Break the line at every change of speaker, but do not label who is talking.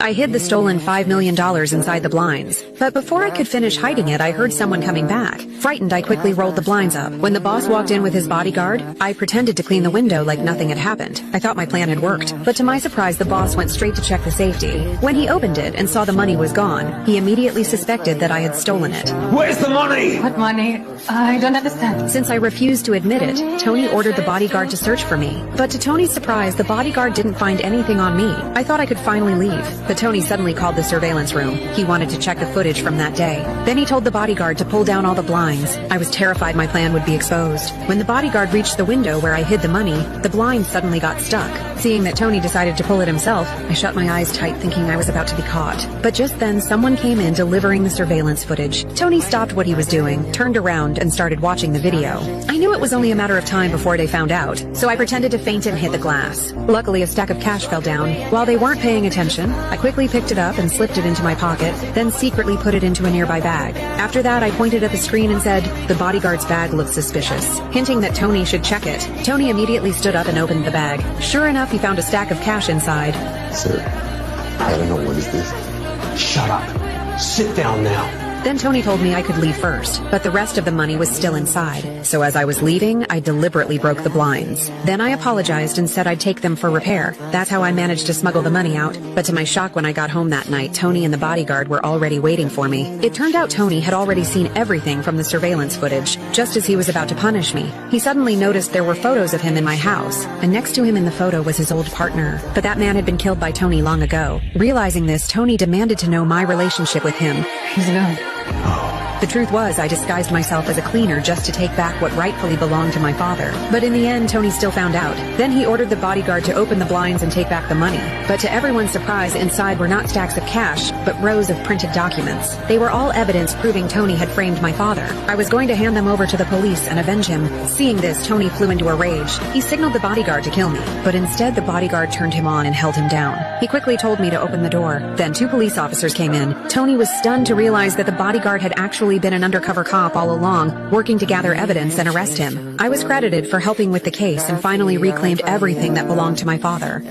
I hid the stolen $5 million inside the blinds. But before I could finish hiding it, I heard someone coming back. Frightened, I quickly rolled the blinds up. When the boss walked in with his bodyguard, I pretended to clean the window like nothing had happened. I thought my plan had worked. But to my surprise, the boss went straight to check the safety. When he opened it and saw the money was gone, he immediately suspected that I had stolen it.
Where's the money?
What money? I don't understand.
Since I refused to admit it, Tony ordered the bodyguard to search for me. But to Tony's surprise, the bodyguard didn't find anything on me. I thought I could finally leave. But Tony suddenly called the surveillance room. He wanted to check the footage from that day. Then he told the bodyguard to pull down all the blinds. I was terrified my plan would be exposed. When the bodyguard reached the window where I hid the money, the blinds suddenly got stuck. Seeing that Tony decided to pull it himself, I shut my eyes tight thinking I was about to be caught. But just then, someone came in delivering the surveillance footage. Tony stopped what he was doing, turned around, and started watching the video. I knew it was only a matter of time before they found out, so I pretended to faint and hit the glass. Luckily, a stack of cash fell down. While they weren't paying attention, I quickly picked it up and slipped it into my pocket, then secretly put it into a nearby bag. After that, I pointed at the screen and said, "The bodyguard's bag looks suspicious," hinting that Tony should check it. Tony immediately stood up and opened the bag. Sure enough, he found a stack of cash inside.
Sir, I don't know what is this. Shut up. Sit down now.
Then Tony told me I could leave first, but the rest of the money was still inside. So as I was leaving, I deliberately broke the blinds. Then I apologized and said I'd take them for repair. That's how I managed to smuggle the money out. But to my shock, when I got home that night, Tony and the bodyguard were already waiting for me. It turned out Tony had already seen everything from the surveillance footage. Just as he was about to punish me, he suddenly noticed there were photos of him in my house, and next to him in the photo was his old partner. But that man had been killed by Tony long ago. Realizing this, Tony demanded to know my relationship with him.
He's gone.
The truth was, I disguised myself as a cleaner just to take back what rightfully belonged to my father. But in the end, Tony still found out. Then he ordered the bodyguard to open the blinds and take back the money. But to everyone's surprise, inside were not stacks of cash, but rows of printed documents. They were all evidence proving Tony had framed my father. I was going to hand them over to the police and avenge him. Seeing this, Tony flew into a rage. He signaled the bodyguard to kill me. But instead, the bodyguard turned him on and held him down. He quickly told me to open the door. Then 2 police officers came in. Tony was stunned to realize that the bodyguard had actually been an undercover cop all along, working to gather evidence and arrest him. I was credited for helping with the case and finally reclaimed everything that belonged to my father.